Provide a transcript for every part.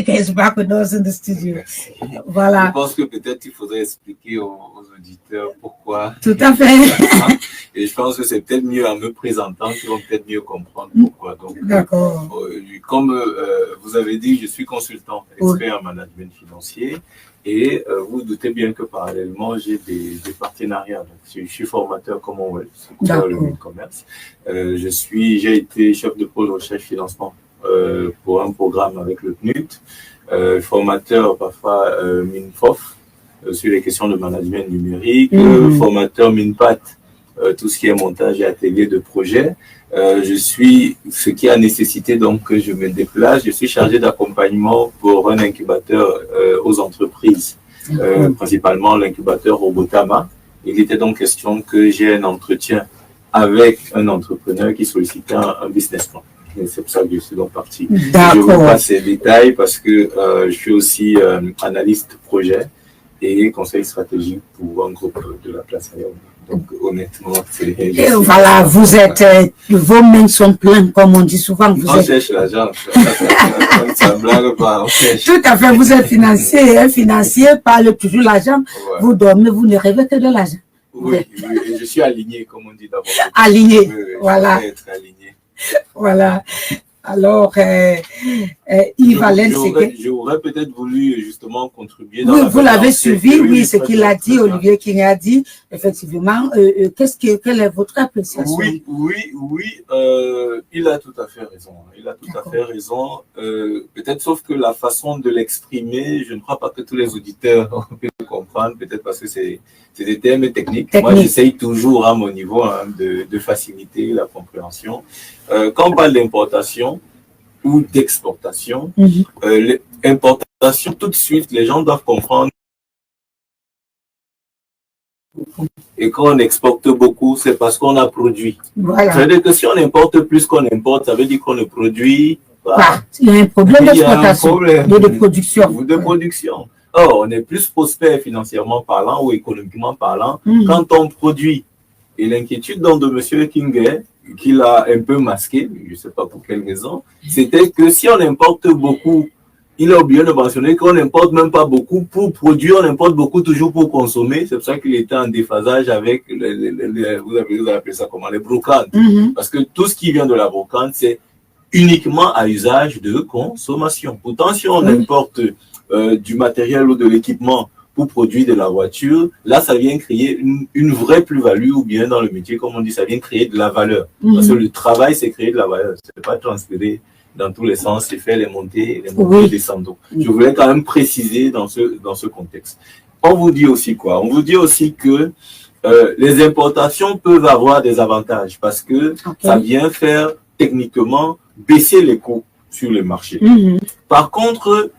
is back with us in the studio. Voilà. Je pense que peut-être il faudrait expliquer aux auditeurs pourquoi. Tout à fait. Et je pense que c'est peut-être mieux en me présentant qu'ils vont peut-être mieux comprendre pourquoi. Donc, d'accord. Comme vous avez dit, je suis consultant expert en management financier. Et vous doutez bien que parallèlement, j'ai des partenariats. Donc, je suis formateur Commonwealth, dans le commerce. J'ai été chef de pôle recherche financement pour un programme avec le CNUT, formateur parfois MINFOF sur les questions de management numérique, formateur MINPAT, tout ce qui est montage et atelier de projet. Ce qui a nécessité donc que je me déplace. Je suis chargé d'accompagnement pour un incubateur aux entreprises, principalement l'incubateur Robotama. Il était donc question que j'ai un entretien avec un entrepreneur qui sollicitait un business plan. Et c'est pour ça que je suis donc parti. Je vous passe ces détails parce que je suis aussi analyste projet et conseil stratégique pour un groupe de la place ailleurs. Donc, honnêtement, c'est... Voilà, vous êtes... vos mains sont pleines, comme on dit souvent. On cherche l'argent. Ça ne blague pas, on cherche. Tout à fait, vous êtes financier. Un financier parle toujours l'argent. Ouais. Vous dormez, vous ne rêvez que de l'argent. Oui, je suis aligné, comme on dit d'abord. Aligné, oui, voilà. Être aligné. Voilà. Alors, Yves Alain, j'aurais peut-être voulu justement contribuer. Oui, vous l'avez suivi, oui, ce qu'il a dit, Olivier King a dit, effectivement. Quelle est votre appréciation? Oui, il a tout à fait raison. Il a tout à fait raison. Peut-être sauf que la façon de l'exprimer, je ne crois pas que tous les auditeurs peuvent comprendre, peut-être parce que c'est des termes techniques. Moi, j'essaye toujours à mon niveau de faciliter la compréhension. Quand on parle d'importation ou d'exportation, l'importation, tout de suite, les gens doivent comprendre. Et quand on exporte beaucoup, c'est parce qu'on a produit. Voilà. Ça veut dire que si on importe plus qu'on importe, ça veut dire qu'on ne produit pas. Il y a un problème d'exportation, de production. Ou de production. Or, on est plus prospère financièrement parlant ou économiquement parlant quand on produit. Et l'inquiétude donc de M. King, qu'il a un peu masqué, je ne sais pas pour quelle raison, c'était que si on importe beaucoup, il a oublié de mentionner qu'on n'importe même pas beaucoup pour produire, on importe beaucoup toujours pour consommer. C'est pour ça qu'il était en déphasage avec, vous avez appelé ça comment, les brocantes. Parce que tout ce qui vient de la brocante, c'est uniquement à usage de consommation. Pourtant, si on importe du matériel ou de l'équipement pour produire de la voiture, là, ça vient créer une vraie plus-value, ou bien dans le métier, comme on dit, ça vient créer de la valeur. Parce que le travail, c'est créer de la valeur. C'est pas transférer dans tous les sens, c'est faire les montées et descendre. Je voulais quand même préciser dans ce contexte. On vous dit aussi quoi? On vous dit aussi que les importations peuvent avoir des avantages parce que ça vient faire techniquement baisser les coûts sur le marché. Par contre,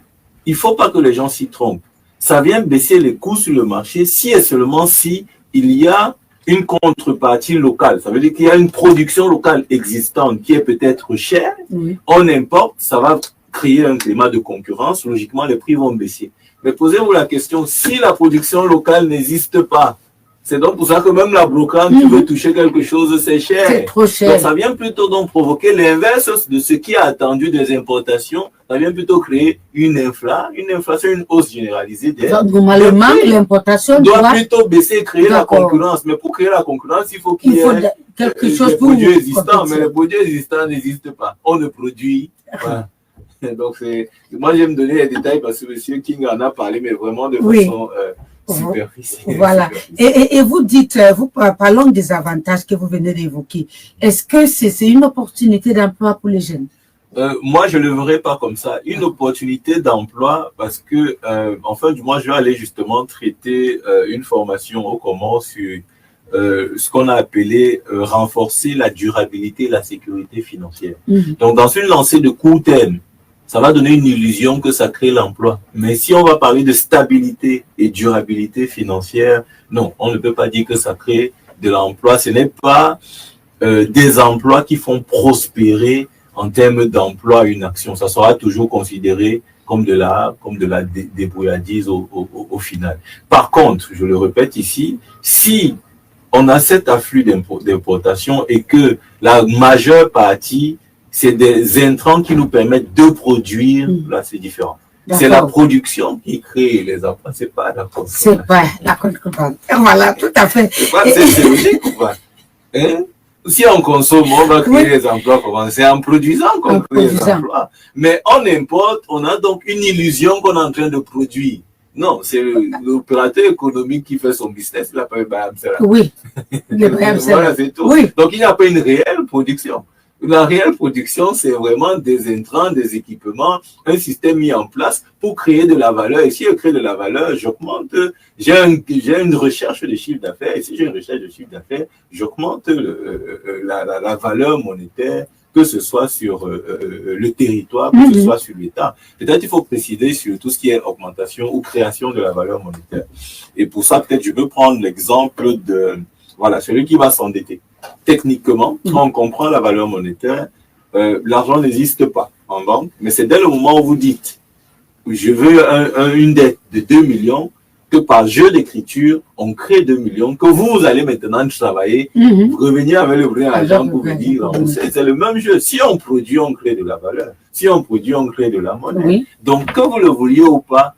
il ne faut pas que les gens s'y trompent. Ça vient baisser les coûts sur le marché si et seulement si il y a une contrepartie locale. Ça veut dire qu'il y a une production locale existante qui est peut-être chère. On importe, ça va créer un climat de concurrence. Logiquement, les prix vont baisser. Mais posez-vous la question, si la production locale n'existe pas, c'est donc pour ça que même la brocante, tu veux toucher quelque chose, c'est cher. C'est trop cher. Donc, ça vient plutôt donc provoquer l'inverse de ce qui a attendu des importations. Ça vient plutôt créer une inflation, une hausse généralisée des normalement, l'importation doit plutôt baisser et créer la concurrence. Mais pour créer la concurrence, il faut qu'il y ait quelque chose des produits existants. Mais les produits existants n'existent pas. On ne produit pas. Donc, moi, j'aime donner les détails parce que M. King en a parlé, mais vraiment de façon superficielle. Voilà. Et vous dites, parlons des avantages que vous venez d'évoquer. Est-ce que c'est une opportunité d'emploi pour les jeunes? Moi, je ne le verrai pas comme ça. Une opportunité d'emploi parce que, en fin du mois, je vais aller justement traiter une formation au Comores sur ce qu'on a appelé renforcer la durabilité et la sécurité financière. Donc, dans une lancée de court terme, ça va donner une illusion que ça crée l'emploi. Mais si on va parler de stabilité et durabilité financière, non, on ne peut pas dire que ça crée de l'emploi. Ce n'est pas des emplois qui font prospérer en termes d'emploi une action. Ça sera toujours considéré comme de la débrouillardise au final. Par contre, je le répète ici, si on a cet afflux d'importation et que la majeure partie, c'est des intrants qui nous permettent de produire, là c'est différent. C'est la production qui crée les emplois, c'est pas la consommation. C'est pas la contrebande. Voilà, tout à fait. C'est logique ou pas? Hein? Si on consomme, on va créer les emplois. Comment? C'est en produisant qu'on crée les emplois. Mais on importe, on a donc une illusion qu'on est en train de produire. Non, c'est l'opérateur économique qui fait son business, il n'a pas eu Bayamsera. Oui. Voilà, c'est tout. Oui. Donc, il n'y a pas une réelle production. La réelle production, c'est vraiment des intrants, des équipements, un système mis en place pour créer de la valeur. Et si je crée de la valeur, j'augmente, j'ai une recherche de chiffre d'affaires. Et si j'ai une recherche de chiffre d'affaires, j'augmente la valeur monétaire, que ce soit sur le territoire, que ce soit sur l'État. Peut-être il faut préciser sur tout ce qui est augmentation ou création de la valeur monétaire. Et pour ça, peut-être je veux prendre l'exemple de, voilà, celui qui va s'endetter. Techniquement, quand on comprend la valeur monétaire, l'argent n'existe pas en banque, mais c'est dès le moment où vous dites, je veux une dette de 2 millions, que par jeu d'écriture, on crée 2 millions, que vous allez maintenant travailler, vous revenez avec le vrai argent pour venir rembourser. C'est le même jeu. Si on produit, on crée de la valeur. Si on produit, on crée de la monnaie. Oui. Donc, que vous le vouliez ou pas,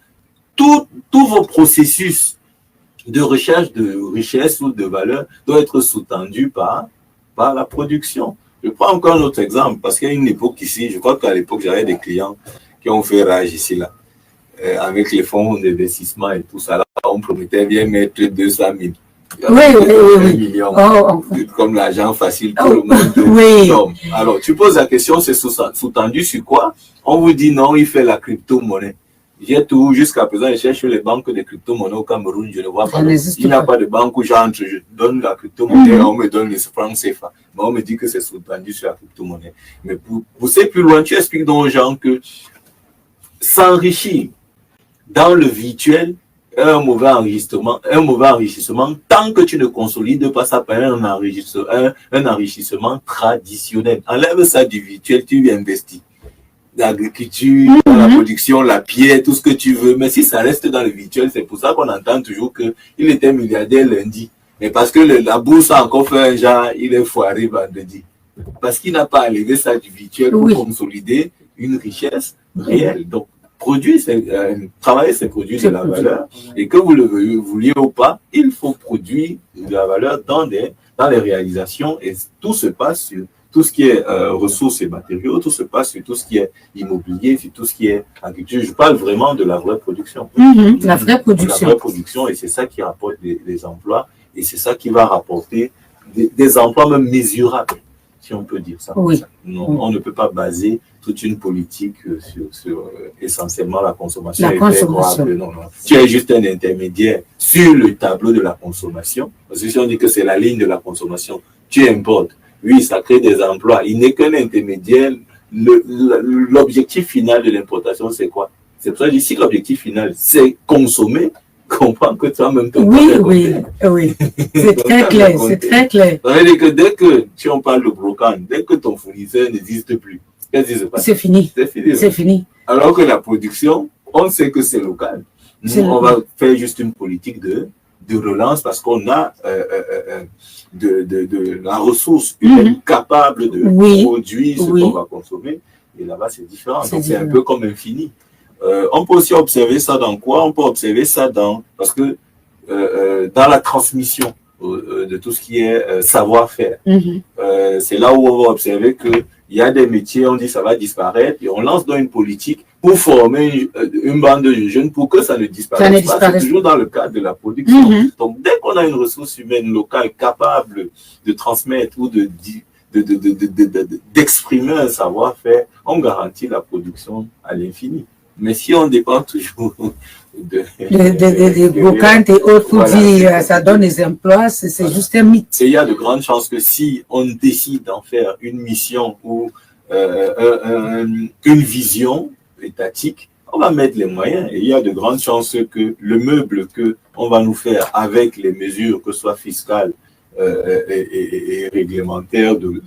tous vos processus de recherche de richesse ou de valeur doit être sous-tendu par la production. Je prends encore un autre exemple, parce qu'il y a une époque ici, je crois qu'à l'époque, j'avais des clients qui ont fait rage ici, là. Avec les fonds d'investissement et tout ça, là, on promettait bien mettre 200 000. Oui. Millions, comme l'argent facile que le monde. Oui. Non. Alors, tu poses la question, c'est sous-tendu sur quoi? On vous dit non, il fait la crypto-monnaie. J'ai tout, jusqu'à présent, je cherche les banques de crypto-monnaie au Cameroun, je ne vois pas. Il n'y a pas de banque où j'entre, je donne la crypto-monnaie, on me donne les francs CFA. Mais on me dit que c'est sous-tendu sur la crypto-monnaie. Mais pour pousser plus loin, tu expliques donc aux gens que s'enrichir dans le virtuel est un mauvais enrichissement, tant que tu ne consolides pas ça par un enrichissement traditionnel. Enlève ça du virtuel, tu investis. L'agriculture, la production, la pierre, tout ce que tu veux. Mais si ça reste dans le virtuel, c'est pour ça qu'on entend toujours qu'il était milliardaire lundi. Mais parce que la bourse a encore fait un genre, il est foiré vendredi. Parce qu'il n'a pas enlevé ça du virtuel pour consolider une richesse réelle. Donc, travailler, c'est produire de la valeur. Et que vous le vouliez ou pas, il faut produire de la valeur dans les réalisations. Et tout se passe sur tout ce qui est ressources et matériaux, tout se passe sur tout ce qui est immobilier, sur tout ce qui est agriculture. Je parle vraiment de la vraie production. La vraie production. La vraie production, et c'est ça qui rapporte des emplois, et c'est ça qui va rapporter des emplois même mesurables, si on peut dire ça. Oui. Non, on ne peut pas baser toute une politique sur essentiellement la consommation. Non. Tu es juste un intermédiaire sur le tableau de la consommation. Parce que si on dit que c'est la ligne de la consommation, tu importes. Oui, ça crée des emplois. Il n'est qu'un intermédiaire. L'objectif final de l'importation, c'est quoi? C'est pour ça que je dis, si l'objectif final, c'est consommer, comprends que toi-même ton Oui. C'est très clair, c'est très clair. Ça veut dire que dès que, si on parle de brocante, dès que ton fournisseur n'existe plus, qu'est-ce qui se passe? C'est fini. C'est fini. Alors que la production, on sait que c'est local. Nous, on va faire juste une politique de relance parce qu'on a de la ressource humaine capable de produire ce qu'on va consommer. Et là-bas, c'est différent. Donc, c'est un peu comme infini. On peut aussi observer ça dans quoi? On peut observer ça parce que dans la transmission de tout ce qui est savoir-faire. C'est là où on va observer qu'il y a des métiers, on dit ça va disparaître, et on lance dans une politique pour former une bande de jeunes pour que ça ne disparaisse pas. C'est toujours dans le cadre de la production. Donc, dès qu'on a une ressource humaine locale capable de transmettre ou d'exprimer un savoir-faire, on garantit la production à l'infini. Mais si on dépend toujours des brocantes et autres, voilà, ça donne des emplois, c'est juste un mythe. Et il y a de grandes chances que si on décide d'en faire une mission ou une vision étatique, on va mettre les moyens. Et il y a de grandes chances que le meuble qu'on va nous faire avec les mesures, que ce soit fiscales et réglementaires de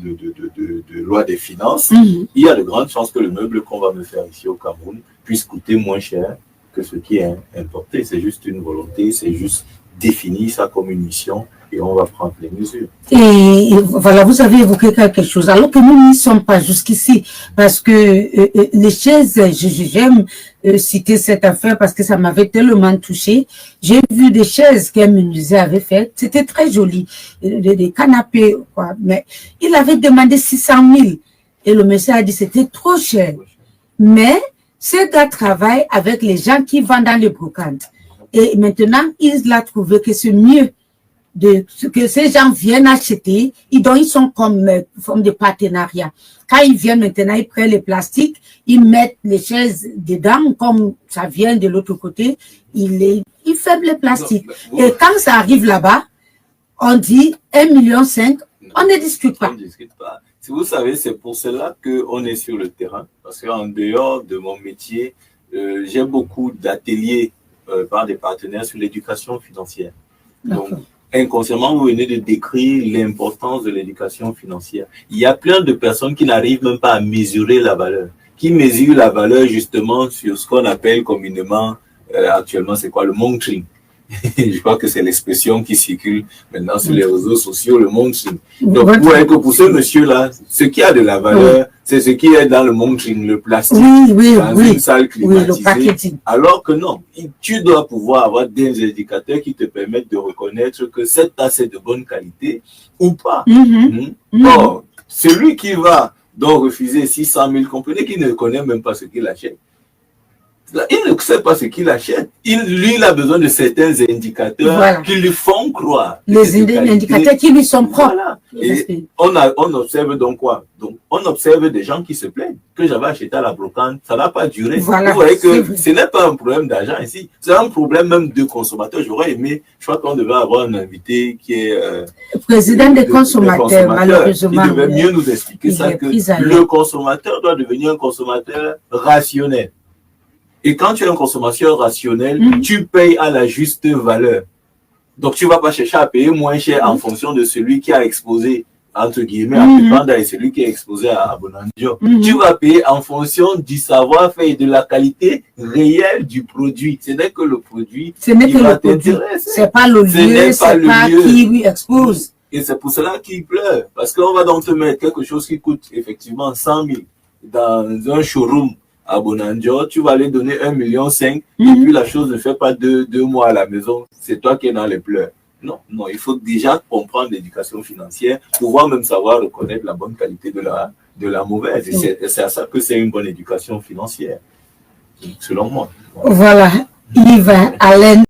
loi des finances, il y a de grandes chances que le meuble qu'on va me faire ici au Cameroun puisse coûter moins cher que ce qui est importé. C'est juste une volonté, c'est juste définir ça comme une mission et on va prendre les mesures. Et voilà, vous avez évoqué quelque chose, alors que nous n'y sommes pas jusqu'ici, parce que les chaises, j'aime citer cette affaire parce que ça m'avait tellement touché. J'ai vu des chaises qu'un menuisier avait faites, c'était très joli, des canapés, quoi, mais il avait demandé 600 000 et le monsieur a dit c'était trop cher. Mais ce gars travaille avec les gens qui vendent dans les brocantes. Et maintenant, il a trouvé que c'est mieux que ces gens viennent acheter, ils sont comme forme de partenariat. Quand ils viennent maintenant, ils prennent les plastiques, ils mettent les chaises dedans, comme ça vient de l'autre côté, ils ferment les plastiques. Et quand ça arrive là-bas, on dit 1,5 million, on ne discute pas. On ne discute pas. Si vous savez, c'est pour cela qu'on est sur le terrain. Parce qu'en dehors de mon métier, j'ai beaucoup d'ateliers par des partenaires sur l'éducation financière. Donc, inconsciemment, vous venez de décrire l'importance de l'éducation financière. Il y a plein de personnes qui n'arrivent même pas à mesurer la valeur, qui mesurent la valeur justement sur ce qu'on appelle communément, actuellement, c'est quoi, le monitoring. Je crois que c'est l'expression qui circule maintenant sur les réseaux sociaux, le monitoring. Donc, vous voyez que pour ce monsieur-là, ce qui a de la valeur, c'est ce qui est dans le monitoring, le plastique, dans une salle climatisée. Alors que non, tu dois pouvoir avoir des indicateurs qui te permettent de reconnaître que cette tasse est de bonne qualité ou pas. Or, celui qui va donc refuser 600 000, comprenez qu'il ne connaît même pas ce qu'il achète. Il ne sait pas ce qu'il achète. Lui, il a besoin de certains indicateurs qui lui font croire. Les indicateurs qui lui sont propres. Voilà. Et on observe donc quoi? Donc, on observe des gens qui se plaignent que j'avais acheté à la brocante, ça n'a pas duré. Voilà. Vous voyez que ce n'est pas un problème d'argent ici, c'est un problème même de consommateurs. J'aurais aimé, je crois qu'on devait avoir un invité qui est président des consommateurs, malheureusement. Il devait mieux nous expliquer ça, que le consommateur doit devenir un consommateur rationnel. Et quand tu es un consommateur rationnel, tu payes à la juste valeur. Donc, tu ne vas pas chercher à payer moins cher en fonction de celui qui a exposé, entre guillemets, à Pépanda et celui qui est exposé à Bonandio. Tu vas payer en fonction du savoir-faire et de la qualité réelle du produit. Ce n'est que le produit qui va t'intéresser. Ce n'est pas le lieu, ce n'est pas qui lui expose. Et c'est pour cela qu'il pleure. Parce qu'on va donc te mettre quelque chose qui coûte effectivement 100 000 dans un showroom à Bonandio, tu vas aller donner 1,5 million et puis la chose ne fait pas deux mois à la maison. C'est toi qui es dans les pleurs. Non, il faut déjà comprendre l'éducation financière, pouvoir même savoir reconnaître la bonne qualité de la mauvaise. Et c'est à ça que c'est une bonne éducation financière, selon moi. Voilà, Yves Allen.